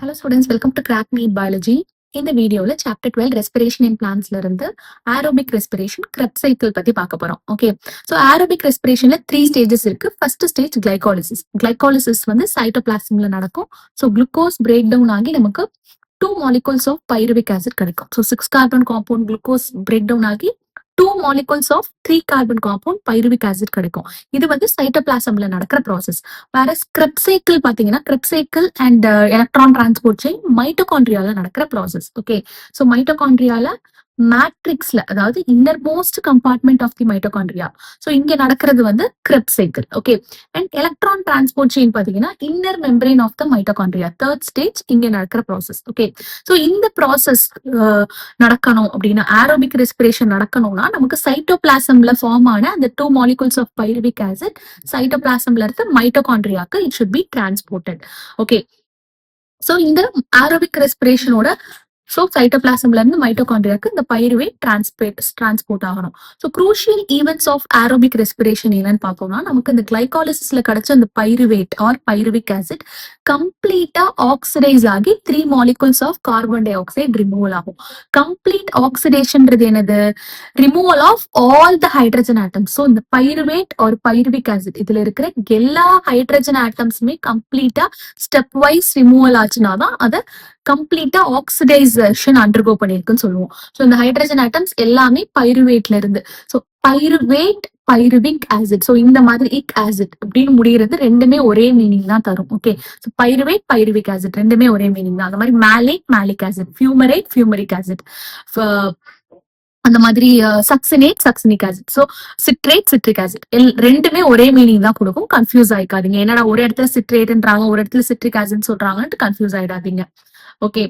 Hello students, welcome to crack meet biology. இந்த வீடியோவில் chapter 12 respiration இன் பிளான்ஸ்ல இருந்து ஏரோபிக் ரெஸ்பிரேஷன் கிரெப் சைக்கிள் பத்தி பார்க்க போறோம். ஓகே, ஸோ ஏரோபிக் ரெஸ்பிரேஷன்ல 3 ஸ்டேஜஸ் இருக்கு. First stage glycolysis. கிளைகாலிசிஸ் வந்து சைட்டோபிளாசம்ல நடக்கும். ஸோ குளுக்கோஸ் பிரேக் டவுன் ஆகி நமக்கு 2 molecules ஆஃப் பைருவிக் ஆசிட் கிடைக்கும். So 6 carbon compound glucose break down ஆகி 2 molecules of 3 carbon compound pyruvic acid கிடைக்கும். இது வந்து சைட்டோபிளாசம்ல நடக்கிற ப்ராசஸ். வேற கிரெப் சைக்கிள் பாத்தீங்கன்னா Kreb cycle and electron transport chain மைட்டோகாண்ட்ரியால நடக்கிற ப்ராசஸ். ஓகே, ஸோ மைட்டோகாண்ட்ரியால மேட்ரிக்ஸ்ல, அதாவது innermost compartment of the mitochondria. So இங்க நடக்கிறது வந்து Kreb cycle. Okay, and electron transport chain பாத்தீங்கன்னா inner membrane of the mitochondria, third stage இங்க நடக்கிற ப்ராசஸ். ஓகே, ஸோ இந்த ப்ராசஸ் நடக்கணும் அப்படின்னா, ஏரோபிக் ரெஸ்பிரேஷன் நடக்கணும்னா நமக்கு சைட்டோபிளாசம்ல ஃபார்ம் ஆன அந்த 2 molecules ஆஃப் பைருவிக் ஆசிட் சைட்டோபிளாசம்ல இருந்து மைட்டோகாண்ட்ரியாக்கு it should be transported. Okay, so இந்த ஏரோபிக் ரெஸ்பிரேஷனோட சைட்டோபிளாசம்ல இருந்து மைட்டோகாண்ட்ரியாக்கு இந்த பைருவேட் டிரான்ஸ்போர்ட் ஆகணும். So crucial events of aerobic respiration என்னன்னு பார்த்தோம்னா, நமக்கு இந்த கிளைகாலிசிஸ்ல கிடைச்ச அந்த பைருவேட் ஆர் பைருவிக் ஆசிட் கம்ப்ளீட்டா ஆக்சிடைஸ் ஆகி 3 molecules of carbon dioxide removal ஆகும். கம்ப்ளீட் ஆக்சிடேஷன்ன்றது என்னது? Removal of all the hydrogen atoms. So இந்த பைருவேட் ஆர் பைருவிக் ஆசிட் இதுல இருக்கிற எல்லா ஹைட்ரஜன் ஆட்டம்ஸுமே கம்ப்ளீட்டா ஸ்டெப் வைஸ் ரிமூவல் ஆச்சுன்னா தான் அதை கம்ப்ளீட்டா ஆக்சிடைசேஷன் அண்டர்கோ பண்ணிருக்குன்னு சொல்லுவோம். ஸோ இந்த ஹைட்ரஜன் ஆட்டம்ஸ் எல்லாமே பைருவேட்ல இருந்து, so pyruvate pyruvic acid, so இந்த மாதிரி இக் ஆசிட் அப்படின்னு முடிகிறது ரெண்டுமே ஒரே மீனிங் தான் தரும். Okay, so pyruvate pyruvic acid ரெண்டுமே ஒரே மீனிங் தான். அந்த மாதிரி malate malic acid, fumarate fumaric acid, அந்த மாதிரி succinate succinic acid, so citrate citric acid ரெண்டுமே ஒரே மீனிங் தான் கொடுக்கும். கன்ஃபியூஸ் ஆயிக்காதீங்க. என்னடா ஒரு இடத்துல சிட்ரேட்ன்றாங்க ஒரு இடத்துல சிட்ரிக் ஆசிட் சொல்றாங்கன்ட்டு கன்ஃபியூஸ் ஆயிடாதீங்க. ஓகே,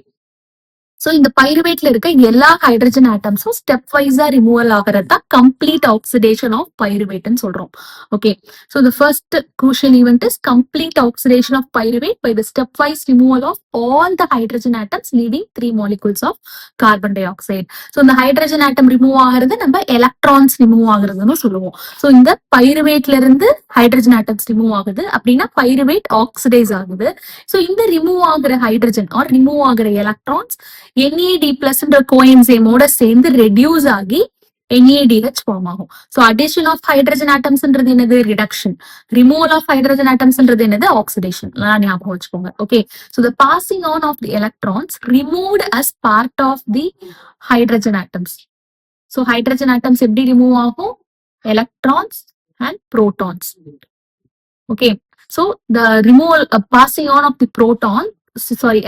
சோ இந்த பைருவேட்ல இருக்க எல்லா ஹைட்ரஜன் ஆட்டம்ஸும் ஸ்டெப் வைஸா ரிமூவல் ஆகிறது தான் கம்ப்ளீட் ஆக்சிடேஷன் ஆஃப் பைருவேட்னு சொல்றோம். Okay, so the first crucial event is complete oxidation of pyruvate by the stepwise removal of all the hydrogen atoms leaving 3 molecules of carbon dioxide. So இந்த hydrogen atom remove ஆகிறது நம்ம electrons remove ஆகுறதுன்னு சொல்லுவோம். So இந்த பைருவேட்ல இருந்து hydrogen atoms remove ஆகுது அப்படின்னா pyruvate oxidise ஆகுது. சோ இந்த ரிமூவ் ஆகுற ஹைட்ரஜன் ஆர் ரிமூவ் ஆகுற எலக்ட்ரான்ஸ் NAD+ கோஎன்சைமோட சேர்ந்து ரெடியூஸ் ஆகி NADH ஃபார்ம் ஆகும். ஸோ அடிஷன் ஆஃப் ஹைட்ரஜன் ஆட்டம்ஸ்ன்றது என்னது? ரிடக்ஷன். ரிமூவல் ஆஃப் ஹைட்ரஜன் ஆட்டம்ஸ்ன்றது என்னது? ஆக்சிடேஷன். ஞாபகம் வச்சுக்கோங்க. Okay, so the passing on of the electrons removed as part of the hydrogen atoms. So hydrogen atoms எப்படி ரிமூவ் ஆகும்? Electrons and protons. Okay, so the removal passing on of the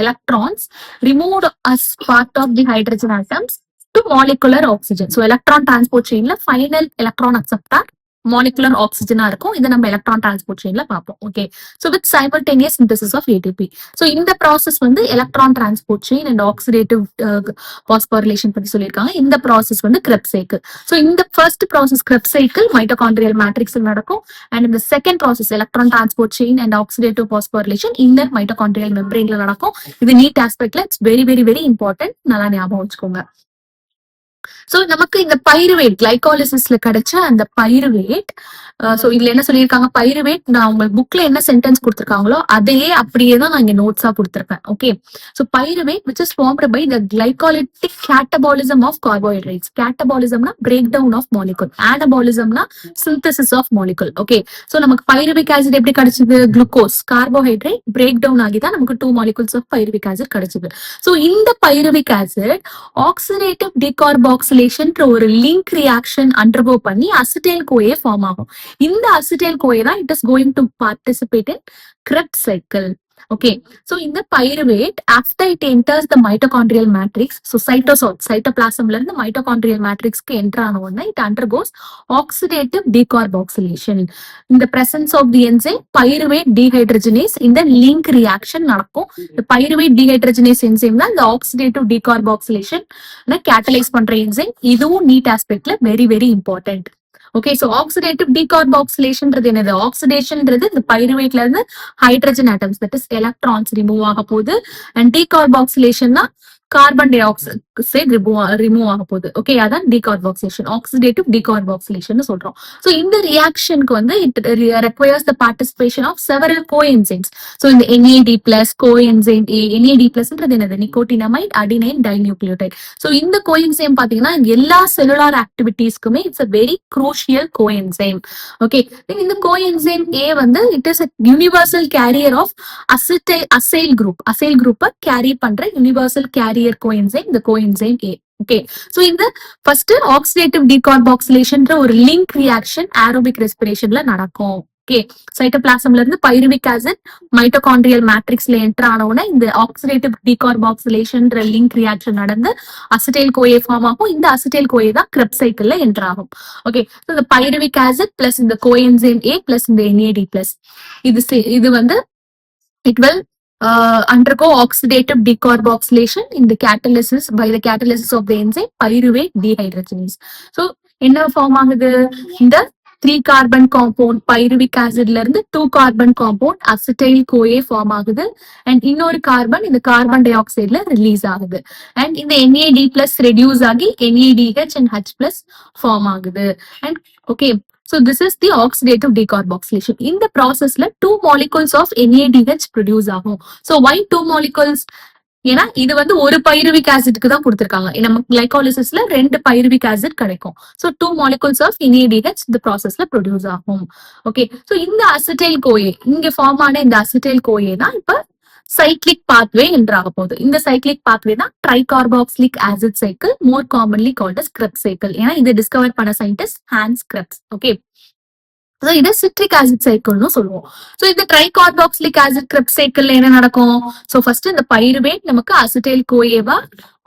electrons removed as part of the hydrogen atoms to molecular oxygen. So electron transport chain la final electron acceptor molecular oxygen இருக்கும். இதை நம்ம electron transport செயின்ல பார்ப்போம். Okay, so with simultaneous synthesis of ATP. So இந்த process வந்து electron transport chain and oxidative phosphorylation பத்தி சொல்லியிருக்காங்க. இந்த ப்ராசஸ் வந்து கிரெப் சைக்கிள். ஸோ இந்த first process Kreb cycle mitochondrial matrix நடக்கும். அண்ட் இந்த second process electron transport chain and oxidative phosphorylation inner mitochondrial மெம்பரேன்ல நடக்கும். இது நீட் ஆஸ்பெக்ட்ல it's very very very important. நல்லா ஞாபகம் வச்சுக்கோங்க. சோ நமக்கு இந்த பைருவேட் கிளைகாலிசிஸ்ல கிடைச்ச அந்த பைருவேட், சோ இதுல என்ன சொல்லியிருக்காங்க? பைருவேட், நான் உங்க புக்ல என்ன சென்டென்ஸ் கொடுத்திருக்காங்களோ அதையே அப்படியே தான் நான் இங்க நோட்ஸா கொடுத்திருப்பேன். Okay, so pyruvate which is formed by the glycolytic catabolism of carbohydrates. Catabolismனா break down of molecule, anabolismனா synthesis of molecule. Okay, so நமக்கு பைருவிக் ஆசிட் எப்படி கிடைச்சது? குளுக்கோஸ் கார்போஹைட்ரேட் பிரேக் டவுன் ஆகி தான் நமக்கு 2 molecules of பைருவிக் ஆசிட் கிடைச்சது. So இந்த பைருவிக் ஆசிட் ஆக்சிடேட்டிவ் டிகார்பாக்சிலேஷன் ஒரு லிங்க் ரியாக்ஷன் அண்டர்கோ பண்ணி அசிட்டைல் கோயே ஃபார்ம் ஆகும். இந்த அசிட்டைல் கோயே தான் it is going to participate in Kreb cycle. Okay, so இந்த pyruvate after it enters the mitochondrial matrix, so சைட்டோபிளாசம்ல இருந்து mitochondrial மேட்ரிக்ஸ்க்கு enter ஆன உடனே இட் அண்டர்கோஸ் ஆக்சிடேட்டிவ் டிகார்பாக்சிலேஷன். இந்த presence of the enzyme pyruvate dehydrogenase இந்த link reaction நடக்கும். இந்த பைருவேட் டீஹைட்ரஜனேஸ் என்சைம் தான் இந்த ஆக்சிடேட்டிவ் டிகார்பாக்சிலேஷன் கேட்டலைஸ் பண்ற என்சைம். இதுவும் நீட் ஆஸ்பெக்ட்ல very very important. Okay, so oxidative டிகார்பாக்சிலேஷன்ன்றது என்னது? ஆக்சிடேஷன்ன்றது இந்த பைருவேட்ல இருந்து hydrogen atoms that is electrons remove ஆக போகுது. அண்ட் டிகார்பாக்சிலேஷன்னா carbon dioxide oxide remove ஆக போகுது. ஓகே, அதான் டீகார்பாக்சிலேஷன், ஆக்சிடேட்டிவ் டீகார்பாக்சிலேஷன் சொல்றோம். ஸோ இந்த ரியாக்ஷனுக்கு வந்து it requires the participation of several coenzymes. So இந்த NAD plus coenzyme A, NAD பிளஸ்ன்றது என்னது, நிக்கோட்டினமைட் அடினைன் டைநியூக்ளியோடைட். ஸோ இந்த கோஎன்சைம் பாத்தீங்கன்னா எல்லா செல்லுலார் ஆக்டிவிட்டீஸ்க்குமே it's a very crucial coenzyme. Okay, இந்த கோஎன்சைம் A வந்து it is universal carrier of acyl குரூப்பை கேரி பண்ற யூனிவர்சல் கேரியர் கோஎன்சைம் இந்த கோஎன்சைம் A. ஓகே, சோ இந்த ஃபர்ஸ்ட் ஆக்சிடேட்டிவ் டீகார்பாக்சிலேஷன்ற ஒரு லிங்க் ரியாக்ஷன் ஏரோபிக் ரெஸ்பிரேஷன்ல நடக்கும். ஓகே, சைட்டோபிளாசம்ல இருந்து பைருவிக் ஆசிட் மைட்டோகாண்ட்ரியல் மேட்ரிக்ஸ்ல என்டர் ஆனவுடனே இந்த ஆக்சிடேட்டிவ் டீகார்பாக்சிலேஷன்ற லிங்க் ரியாக்ஷன் நடந்து அசிட்டைல் கோஏ ஃபார்ம் ஆகும். இந்த அசிட்டைல் கோஏ தான் கிரெப்ஸ் சைக்கிள்ல என்டர் ஆகும். ஓகே, இந்த பைருவிக் ஆசிட் பிளஸ் இந்த கோஎன்சைம் A பிளஸ் இந்த NAD பிளஸ் இது வந்து it will undergo oxidative decarboxylation in the catalysis by the catalysis of the enzyme pyruvate dehydrogenase. So என்ன ஃபார்ம் ஆகுது, இந்த 3 கார்பன் காம்பவுண்ட் பைருவிக் ஆசிட்ல இருந்து 2 carbon compound acetyl CoA form ஆகுது. And இன்னொரு கார்பன் இந்த கார்பன் டை ஆக்சைடுல ரிலீஸ் ஆகுது. அண்ட் இந்த NAD பிளஸ் ரெடியூஸ் ஆகி NADH and H plus form ஆகுது. And okay, so this is the oxidative decarboxylation. In the process la 2 molecules of NADH produce ஆகும். So why 2 molecules? ஏன்னா இது வந்து ஒரு பைருவிக் ஆசிட்க்கு தான் கொடுத்திருக்காங்க. நம்ம கிளைகாலிசிஸ்ல 2 பைருவிக் ஆசிட் கிடைக்கும். So 2 molecules of NADH இந்த ப்ராசஸ்ல ப்ரொடியூஸ் ஆகும். ஓகே, சோ இந்த அசிட்டைல் கோஏ இங்க ஃபார்ம் ஆன இந்த அசிட்டைல் கோஏ தான் இப்ப சைக்ளிக் பாத்வே என்றாக போகுது. இந்த சைக்ளிக் பாத்வே தான் tricarboxylic acid cycle, more commonly called as Krebs cycle. ஏன்னா இதை டிஸ்கவர் பண்ண சயின்டிஸ்ட் ஹான்ஸ் கிரெப்ஸ். ஓகே, இதை சிட்ரிக் ஆசிட் சைக்கிள்னு சொல்லுவோம். சோ இந்த ட்ரைகார்பாக்சிலிக் ஆசிட் கிரெப்ஸ் சைக்கிள்ல என்ன நடக்கும்? சோ ஃபர்ஸ்ட் இந்த பைருவேட் நமக்கு அசிட்டைல் கோஏவா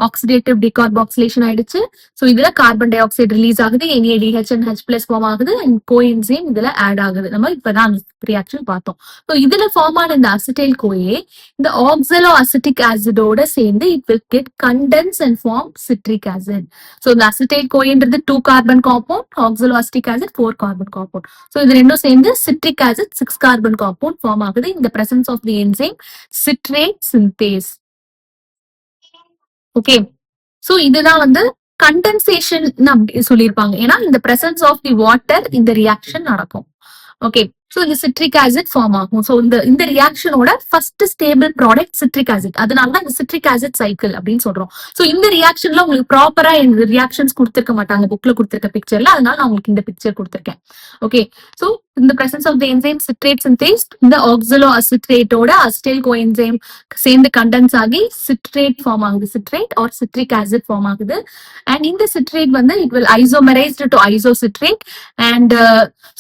ஆக்சிடேட்டிவ் டீகார்பாக்சிலேஷன் ஆயிடுச்சு. சோ இதுல கார்பன் டை ஆக்சைடு ரிலீஸ் ஆகுது, NADH and H plus form ஆகுது, அண்ட் கோஎன்சைம் இதுல ஆட் ஆகுது. நம்ம இப்பதான் ரியாக்ஷன் பார்த்தோம். சோ இதுல ஃபார்ம் ஆன இந்த அசிட்டைல் கோஏ இந்த ஆக்சலோ அசிட்டிக் ஆசிடோட சேர்ந்து it will get condense and form citric acid. So இந்த அசிட்டைல் கோஏன்றது 2 carbon compound, oxaloacetic acid 4 carbon compound. So இது ரெண்டும் சேர்ந்து citric acid 6 carbon compound form ஆகுது இந்த presence of the enzyme citrate synthase. Okay, so இதுதான் வந்து condensation சொல்லியிருப்பாங்க. ஏன்னா இந்த பிரசன்ஸ் ஆஃப் தி வாட்டர் இந்த ரியாக்ஷன் நடக்கும். ஓகே, சோ இந்த சிட்ரிக் ஆசிட் ஃபார்ம் ஆகும். சோ இந்த ரியாக்ஷனோட first stable product citric acid. அதனாலதான் இந்த சிட்ரிக் ஆசிட் சைக்கிள் அப்படின்னு சொல்றோம். சோ இந்த ரியாக்ஷன்ல உங்களுக்கு ப்ராப்பரா இந்த ரியாக்ஷன்ஸ் கொடுத்திருக்க மாட்டாங்க புக்ல கொடுத்திருக்க பிக்சர்ல, அதனால நான் உங்களுக்கு இந்த பிக்சர் கொடுத்திருக்கேன். ஓகே, சோ இந்த presence of the enzyme citrate synthase இந்த ஆக்சலோ அசிட்ரேட்டோட அசிட்டைல் கோஎன்சைம் சேர்ந்து கண்டென்ஸ் ஆகி சிட்ரேட் ஃபார்ம் ஆகுது, citrate or citric acid form ஆகுது. அண்ட் இந்த சிட்ரேட் வந்து it will isomerised to isocitrate. And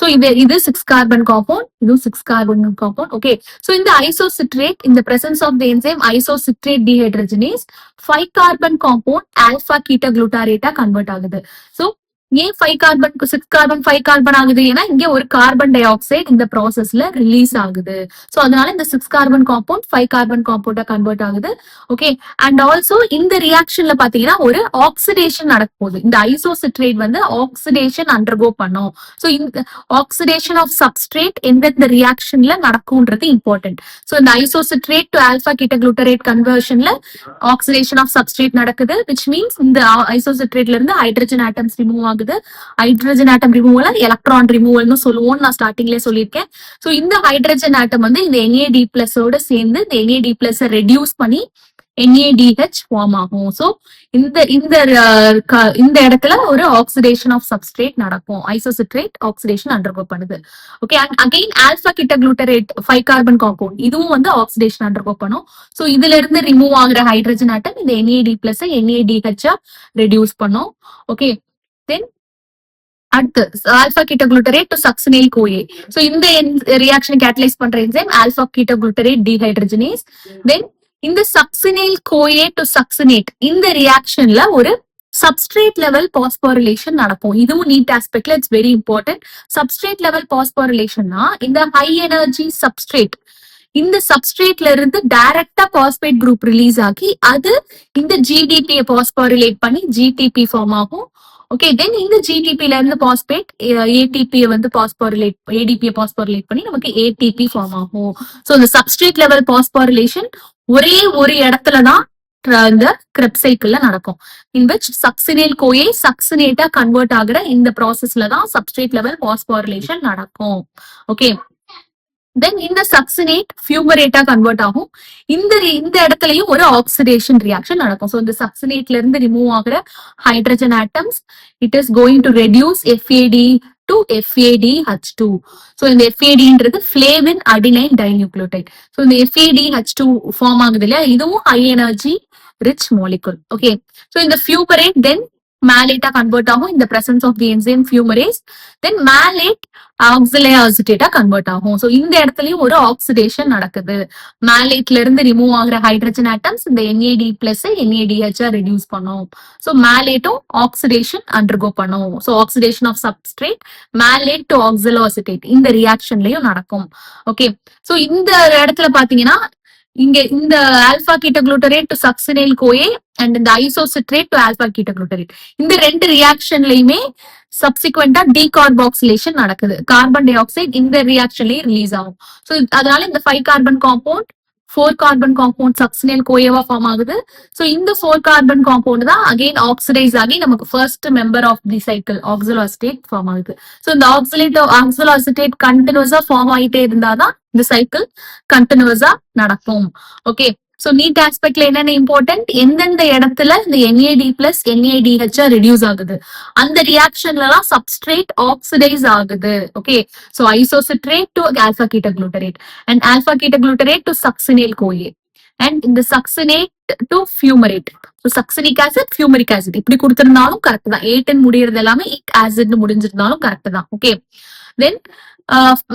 so இது 6 கார்பன் காம்பவுண்ட், இதுவும் 6 கார்பன் காம்பவுண்ட். ஓகே, சோ இந்த ஐசோசிட்ரேட் இந்த presence of the enzyme isocitrate dehydrogenase 5 carbon compound alpha keto குளூட்டாரேட்டா convert ஆகுது. So ஏன் 5 கார்பன் 6 கார்பன் 5 கார்பன் ஆகுது? ஏன்னா இங்க ஒரு கார்பன் டை ஆக்சைடு இந்த ப்ராசஸ்ல ரிலீஸ் ஆகுது. சோ அதனால இந்த 6 கார்பன் காம்பவுண்ட் 5 கார்பன் காம்பவுண்டா கன்வெர்ட் ஆகுது. ஓகே, அண்ட் ஆல்சோ இந்த ரியாக்ஷன்ல பாத்தீங்கன்னா ஒரு ஆக்சிடேஷன் நடக்க போகுது. இந்த ஐசோசிட்ரேட் வந்து ஆக்சிடேஷன் அண்டர்கோ பண்ணும். சோ இந்த ஆக்சிடேஷன் ஆஃப் சப்ஸ்ட்ரேட் எந்தெந்த ரியாக்ஷன்ல நடக்கும்ன்றது இம்பார்ட்டன்ட். சோ இந்த isocitrate to alpha keto glutarate கன்வர்ஷன்ல ஆக்சிடேஷன் ஆஃப் சப்ஸ்ட்ரேட் நடக்குது, which means இந்த ஐசோசிட்ரேட்ல இருந்து ஹைட்ரஜன் ஆட்டம்ஸ் ரிமூவ் ஆகுது. ஹைட்ரஜன் ஆட்டம் ரிமூவல் எலக்ட்ரான் ரிமூவல்னு சொல்லுவோம், நான் ஸ்டார்டிங்ல சொல்லியிருக்கேன். சோ இந்த ஹைட்ரஜன் ஆட்டம் வந்து இந்த NAD பிளஸ் ஓட சேர்ந்து இந்த NAD பிளஸ் ரெடியூஸ் பண்ணி NADH ஃபார்ம் ஆகும். சோ இந்த இடத்துல ஒரு ஆக்சிடேஷன் ஆஃப் சப்ஸ்ட்ரேட் நடக்கும். ஐசோசிட்ரேட் ஆக்சிடேஷன் அண்டர்கோ பண்ணுது. Okay, again alpha keto glutarate 5 carbon compound இதுவும் வந்து ஆக்சிடேஷன் அண்டர்கோ பண்ணும். சோ இதுல இருந்து ரிமூவ் ஆகுற ஹைட்ரஜன் ஆட்டம் இந்த NAD பிளஸ் NADH ரெடியூஸ் பண்ணும். ஓகே, தென் அடுத்து alpha keto glutarate to succinyl CoA. So இந்த ரியாக்ஷன் கேட்டலைஸ் பண்ற enzyme alpha keto glutarate dehydrogenase. Then இந்த சக்சினைல் கோஏ டு சக்சினேட் இந்த ரியாக்ஷன்ல ஒரு சப்ஸ்ட்ரேட் லெவல் பாஸ்போரிலேஷன் நடக்கும். இதுவும் நீட் ஆஸ்பெக்ட்ல it's very important. Substrate level பாஸ்போரிலேஷன்னா இந்த ஹை எனர்ஜி சப்ஸ்ட்ரேட் இந்த சப்ஸ்ட்ரேட்ல இருந்து டைரக்டா பாஸ்பேட் குரூப் ரிலீஸ் ஆகி அது இந்த GDP பாஸ்போரிலேட் பண்ணி GTP ஃபார்ம் ஆகும். ஓகே, தென் இந்த GTP ல இருந்து பாஸ்பேட் ATP வந்து பாஸ்போரிலேட் ADP பாஸ்போரிலேட் பண்ணி நமக்கு ATP ஃபார்ம் ஆகும். சோ இந்த சப்ஸ்ட்ரேட் லெவல் பாஸ்போரிலேஷன் ஒரே ஒரு இடத்துலதான் இந்த கிரெப் சைக்கிள்ல நடக்கும். இன் விச் சக்சினைல் கோயே சக்சினேட்டா கன்வெர்ட் ஆகுற இந்த ப்ராசஸ்ல தான் சப்ஸ்ட்ரேட் லெவல் பாஸ்போரிலேஷன் நடக்கும். ஓகே, தென் இந்த சக்சினேட் ஃபியூமரேட்டா கன்வெர்ட் ஆகும். இந்த இடத்துலயும் ஒரு ஆக்சிடேஷன் ரியாக்ஷன் நடக்கும். ஸோ இந்த சக்சினேட்ல இருந்து ரிமூவ் ஆகுற hydrogen atoms it is going to reduce FAD to FADH2. So இந்த FADன்றது ஃபிளேவின் அடினைன் டைநியூக்ளியோடைட். ஸோ இந்த FADH2 ஃபார்ம் ஆகுது இல்லையா, இதுவும் high energy rich molecule. Okay, so இந்த ஃபியூமரேட் தென் malate convert ஆகும் in the presence of the enzyme fumarase. Then malate ஆக்சிலேயா அசிட்டேட்டா convert ஆகும். ஸோ இந்த இடத்துலயும் ஒரு ஆக்சிடேஷன் நடக்குது. மேலேட்ல இருந்து ரிமூவ் ஆகிற ஹைட்ரஜன் ஆட்டம்ஸ் இந்த NAD பிளஸ் NADH ரெடியூஸ் பண்ணும். ஸோ மேலேட்டும் ஆக்சிடேஷன் அண்டர்கோ பண்ணும். So oxidation of substrate malate to oxaloacetate இந்த ரியாக்ஷன்லயும் நடக்கும். ஓகே, ஸோ இந்த இடத்துல பாத்தீங்கன்னா இங்க இந்த alpha ketoglutarate to succinyl CoA and இந்த ஐசோசிட்ரேட் டு ஆல்பா கீட்டோகுளூட்டரேட் இந்த ரெண்டு ரியாக்ஷன்லயுமே சப்சிக்வெண்டா டீகார்பாக்சிலேஷன் நடக்குது. கார்பன் டை ஆக்சைடு இந்த ரியாக்ஷன்லயே ரிலீஸ் ஆகும். ஸோ அதனால இந்த 5 carbon compound 4 carbon compound succinyl கோயேவா ஃபார்ம் ஆகுது. ஸோ இந்த 4 கார்பன் காம்பவுண்ட் தான் அகைன் ஆக்சிடைஸ் ஆகி நமக்கு first member of the cycle oxaloacetate form ஆகுது. ஸோ இந்த ஆக்சிலோ அசிட்டேட் கண்டினியூஸா ஃபார்ம் ஆகிட்டே இருந்தாதான் இந்த சைக்கிள் கண்டினியூஸா நடக்கும். ஓகே, சோ நீட் ஆஸ்பெக்ட்ல என்னென்ன இம்பார்ட்டன்ட், எந்தெந்த இடத்துல இந்த NAD பிளஸ் NADH ரெடியூஸ் ஆகுது அந்த ரியாக்ஷன்ல எல்லாம் சப்ஸ்ட்ரேட் ஆக்சிடைஸ் ஆகுது. Okay, so isocitrate to alpha ketoglutarate and alpha ketoglutarate to succinyl CoA and இந்த succinate to fumarate. So succinic acid fumaric acid இப்படி கொடுத்திருந்தாலும் கரெக்ட் தான். 8 முடியறது எல்லாமே இக் ஆசிட் முடிஞ்சிருந்தாலும் கரெக்ட் தான். Okay, then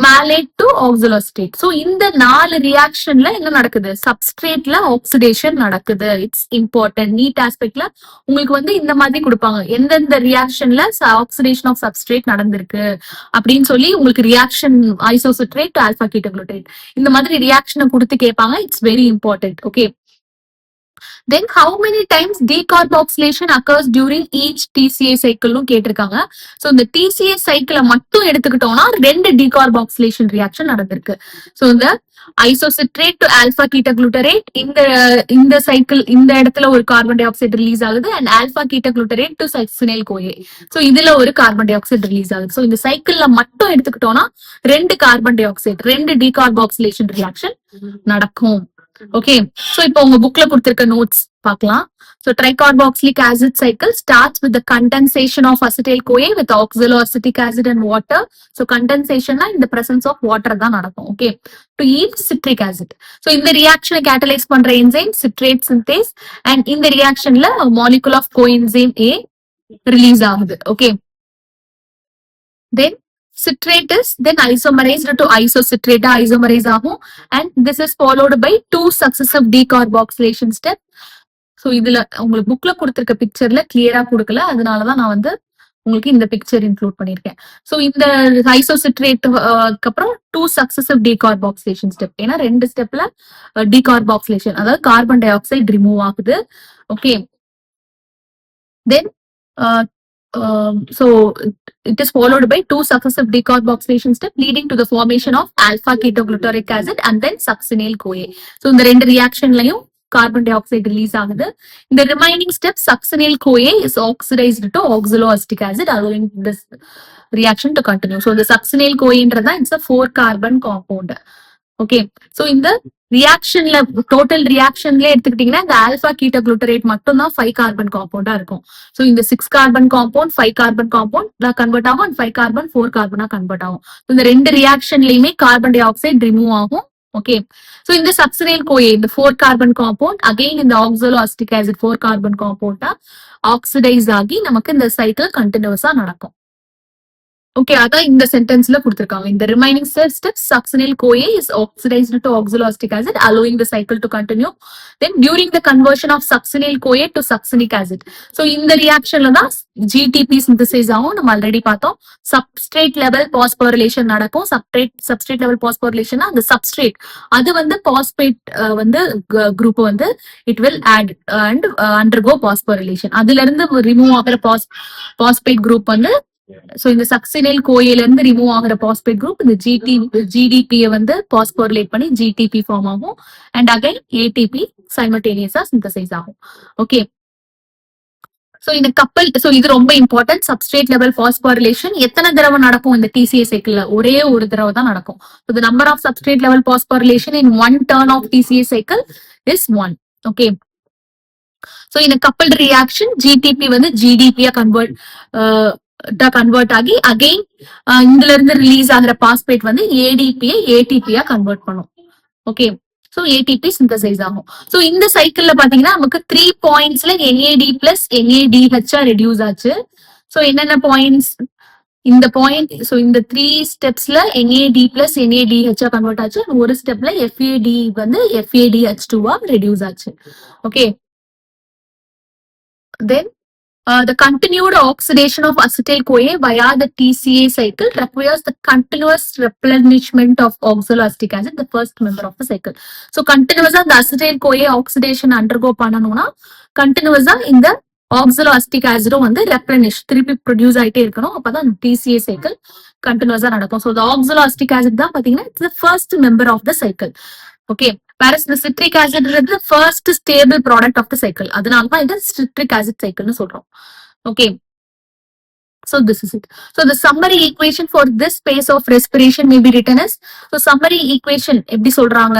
malate to oxaloacetate. So இந்த 4 ரியாக்ஷன்ல என்ன நடக்குது, சப்ஸ்ட்ரேட்ல ஆக்சிடேஷன் நடக்குது. It's important. நீட் ஆஸ்பெக்ட்ல உங்களுக்கு இந்த மாதிரி கொடுப்பாங்க, எந்தெந்த ரியாக்ஷன்ல ஆக்சிடேஷன் ஆஃப் சப்ஸ்ட்ரேட் நடந்திருக்கு அப்படின்னு சொல்லி உங்களுக்கு ரியாக்ஷன் ஐசோசிட்ரேட் ஆல்பா கீட்டோகுளூட்டரேட் இந்த மாதிரி ரியாக்ஷனை கொடுத்து கேட்பாங்க. It's very important. Okay, then how many times decarboxylation occurs during each TCA cycle கேட்டிருக்காங்க. சோ இந்த TCA சைக்கிளை மட்டும் எடுத்துக்கிட்டோம்னா 2 decarboxylation ரியாக்ஷன் நடந்திருக்கு. சோ இந்த ஐசோசிட்ரேட் டு ஆல்பா கீட்டோகுளூட்டரேட் இந்த சைக்கிள் இந்த இடத்துல ஒரு கார்பன் டை ஆக்சைடு ரிலீஸ் ஆகுது and alpha ketoglutarate to succinyl CoA. So இதுல ஒரு கார்பன் டை ஆக்சைடு ரிலீஸ் ஆகுது. சோ இந்த சைக்கிள்ல மட்டும் எடுத்துக்கிட்டோம்னா 2 carbon dioxide 2 decarboxylation reaction நடக்கும். ஓகே, சோ இப்போ உங்க புக்ல கொடுத்திருக்க நோட்ஸ் பார்க்கலாம். So tricarboxylic acid cycle starts with the condensation of acetyl CoA with oxaloacetic acid and water. So condensation in the presence of water தான் நடக்கும். Okay, to yield citric acid. So இந்த reaction catalyze பண்ற enzyme citrate synthase and இந்த reactionல molecule of coenzyme A release ஆகுது. Okay, then citrate is then isomerized to isocitrate isomerase ஆகும் and this is followed by 2 successive decarboxylation steps. So இதுல உங்களுக்கு புக்ல கொடுத்திருக்க பிக்சர்ல கிளியரா கொடுக்கல, அதனாலதான் நான் உங்களுக்கு இந்த பிக்சர் இன்க்ளூட் பண்ணிருக்கேன். சோ இந்த ஐசோசிட்ரேட் அப்புறம் 2 சக்சசிவ் டீகார்பாக்சிலேஷன் ஸ்டெப். ஏன்னா 2 ஸ்டெப்ல டீகார்பாக்சிலேஷன் அதாவது கார்பன் டை ஆக்சைடு ரிமூவ் ஆகுது. Okay, then so it is followed by 2 successive decarboxylation steps leading to the formation of alpha ketoglutaric acid and then succinyl CoA. So இந்த 2 ரியாக்ஷன்லயும் carbon dioxide release ஆகுது. இந்த remaining step succinyl CoA is oxidised to oxaloacetic acid allowing this reaction to continue. So the succinyl கோயன்றதா it's a 4 carbon compound. Okay, so இந்த ரியாக்ஷன்ல total ரியாக்ஷன்ல எடுத்துக்கிட்டீங்கன்னா இந்த alpha கீட்டோகுளூட்டரேட் மட்டும் தான் 5 கார்பன் காம்பவுண்டா இருக்கும். சோ இந்த 6 carbon compound 5 carbon compound convert ஆகும் அண்ட் 5 கார்பன் 4 கார்பனா கன்வெர்ட் ஆகும். இந்த 2 ரியாக்ஷன்லயுமே கார்பன் டை ஆக்சைடு ரிமூவ் ஆகும். ஓகே, சோ இந்த சக்சினைல் கோயே இந்த 4 கார்பன் காம்பவுண்ட் அகைன் இந்த ஆக்சிலோஅசிட்டிக் ஆசிட் 4 கார்பன் காம்பவுண்டா ஆக்சிடைஸ் ஆகி நமக்கு இந்த சைக்கிள் கண்டினியூஸா நடக்கும். ஓகே, அதான் இந்த சென்டென்ஸ்ல கொடுத்திருக்காங்க. இந்த remaining steps succinyl CoA is oxidized to oxaloacetic acid allowing the cycle to continue. Then during the conversion of succinyl CoA to succinic acid. So இந்த ரியாக்ஷன்ல தான் GTP synthesis ஆகும். நம்ம ஆல்ரெடி பார்த்தோம். சப்ஸ்ட்ரேட் லெவல் பாஸ்போரிலேஷன் நடக்கும். Substrate level phosphorylation அந்த substrate அது phosphate group it will add and undergo phosphorylation. அதுல இருந்து ரிமூவ் ஆகிற பாஸ்பேட் குரூப் சோ இந்த சக்சினைல் கோயில இருந்து ரிமூவ் ஆகுற பாஸ்பேட் குரூப் இந்த ஜிடிபியை வந்து பாஸ்போரிலேட் பண்ணி ஜிடிபி ஃபார்ம் ஆகும் அண்ட் அகைன் ஏடிபி சைமல்டேனியஸா சிந்தசைஸ் ஆகும். ஓகே, சோ இந்த கப்பல், சோ இது ரொம்ப இம்பார்ட்டன்ட். சப்ஸ்ட்ரேட் லெவல் பாஸ்போரிலேஷன் எத்தனை தடவை நடக்கும் இந்த டிசிஏ சைக்கிள்ல? ஒரே ஒரு தடவை தான் நடக்கும். The number of substrate level phosphorylation in one turn of TCA cycle is 1. Okay, so இந்த கப்பல் ரியாக்ஷன் ஜிடிபி வந்து ஜிடிபியா கன்வெர்ட் ஆகி அகைன் இதுல இருந்து ரிலீஸ் ஆகிற பாஸ்பேட் வந்து ஏடிபியை ஏடிபியா கன்வெர்ட் பண்ணும். ஓகே, சோ ஏடிபி சிந்தசைஸ் ஆகும். சோ இந்த சைக்கிள்ல பாத்தீங்கன்னா நமக்கு 3 பாயிண்ட்ஸ்ல NAD பிளஸ் NADH ரெடியூஸ் ஆச்சு. சோ என்னென்ன பாயிண்ட்ஸ்? இந்த பாயிண்ட், சோ இந்த 3 ஸ்டெப்ஸ்ல NAD பிளஸ் NADH கன்வெர்ட் ஆச்சு. ஒரு ஸ்டெப்ல FAD வந்து FADH2 ரெடியூஸ் ஆச்சு. Okay, then the continued oxidation of acetyl-CoA via the TCA cycle requires the continuous replenishment of oxaloacetic acid, the first member of the cycle. So, continuous the acetyl-CoA oxidation undergo பண்ணனும்னா continuous இந்த oxaloacetic acid வந்து replenish திருப்பி produce ஆயிட்டே இருக்கணும். அப்பதான் TCA cycle continuous நடக்கும். So, the oxaloacetic acid தான் பாத்தீங்கன்னா it's the first member of the cycle. Okay, whereas the citric acid is the first stable product of the cycle. அதனால தான் இது citric acid cycle னு சொல்றோம். Okay, so this is it. So the summary equation for this phase of respiration may be written as, so summary equation எப்படி சொல்றாங்க?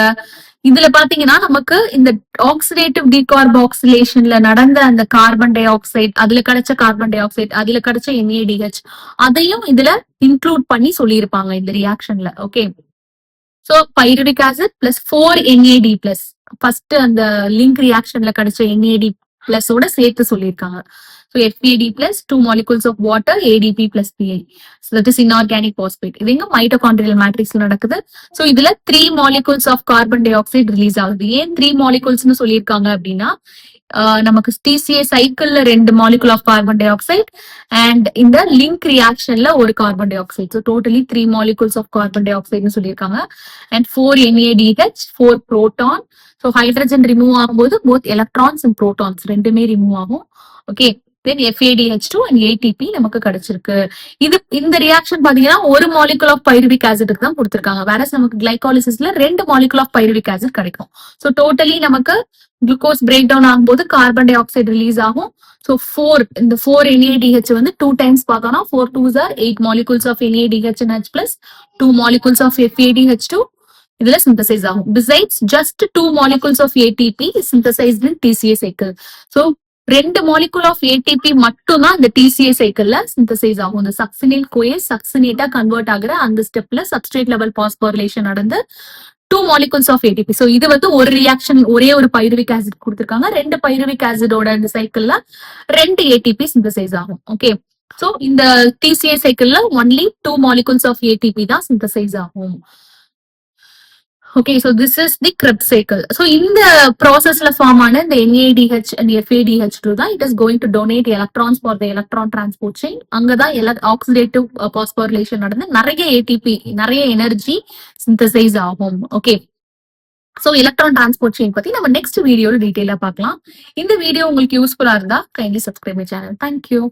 இதுல பாத்தீங்கன்னா நமக்கு இந்த ஆக்சிடேட்டிவ் டீகார்பாக்சிலேஷன்ல நடந்த அந்த கார்பன் டை ஆக்சைடு, அதுல கிடைச்ச கார்பன் டை ஆக்சைடு, அதுல கிடைச்ச NADH அதையும் இதுல இன்க்ளூட் பண்ணி சொல்லியிருப்பாங்க இந்த ரியாக்ஷன்ல. Okay, so pyruvic acid plus 4 NAD plus first அந்த லிங்க் ரியாக்ஷன்ல கிடைச்ச NAD பிளஸ் ஓட சேர்த்து சொல்லியிருக்காங்க. So FAD plus 2 molecules of water, ADP plus PI. So that is inorganic phosphate. இது இங்க மைட்டோகாண்ட்ரியல் மேட்ரிக்ஸ்ல நடக்குது. So இதுல 3 molecules of carbon dioxide release ஆகுது. ஏன் 3 moleculesனு சொல்லியிருக்காங்க அப்படின்னா நமக்கு TCA சைக்கிள்ல 2 molecule of carbon dioxide and இந்த லிங்க் ரியாக்ஷன்ல ஒரு carbon dioxide. So totally 3 molecules of carbon dioxide னு சொல்லியிருக்காங்க and 4 NADH, 4 proton. So hydrogen remove ஆகும்போது both electrons and protons ரெண்டுமே ரிமூவ் ஆகும். Okay, then FADH2 and ATP நமக்கு கிடைச்சிருக்கு. இது இந்த ரியாக்ஷன் பாத்தீங்கன்னா ஒரு மாலிகுல் ஆஃப் பைருவிக் ஆசிட்க்கு தான் கொடுத்திருக்காங்க. வேற நமக்கு கிளைகாலிசிஸ்ல 2 மாலிகுல் ஆஃப் பைருவிக் ஆசிட் கிடைக்கும். சோ டோட்டலி நமக்கு குளுக்கோஸ் பிரேக் டவுன் ஆகும்போது கார்பன் டை ஆக்சைடு ரிலீஸ் ஆகும். சோ 4 இந்த 4 NADH வந்து 2 டைம்ஸ் பார்த்தோம்னா 4 2s are 8 molecules of NADH and H plus 2 molecules of FADH2 இதுல சிந்தசைஸ் ஆகும். Besides just 2 molecules of ATP synthesized in TCA cycle. So 2 molecule of ATP மட்டும் தான் இந்த TCA சைக்கிள்ல சிந்தசைஸ் ஆகும். இந்த சக்சினைல் கோயே சக்சினேட்டா கன்வெர்ட் ஆகுற அந்த ஸ்டெப்ல சப்ஸ்ட்ரேட் லெவல் பாஸ்போரிலேஷன் நடந்து 2 molecules of ATP. சோ இது வந்து ஒரு ரியாக்ஷன், ஒரே ஒரு பைருவிக் ஆசிட் கொடுத்திருக்காங்க. 2 பைருவிக் ஆசிடோட இந்த சைக்கிள்ல 2 ATP சிந்தசைஸ் ஆகும். ஓகே, சோ இந்த TCA சைக்கிள்ல ஒன்லி 2 molecules of ATP தான் சிந்தசைஸ் ஆகும். Okay, so this is the Krebs cycle. So in the process la form ஆன the NADH and FADH2 தான் it is going to donate electrons for the electron transport chain. அங்கதான் oxidative phosphorylation நடந்து நிறைய ATP, நிறைய energy synthesize ஆகும். Okay, so electron transport chain பத்தி நம்ம next வீடியோல டீடைலா பார்க்கலாம். இந்த வீடியோ உங்களுக்கு யூஸ்ஃபுல்லா இருந்தா kindly subscribe my channel. Thank you.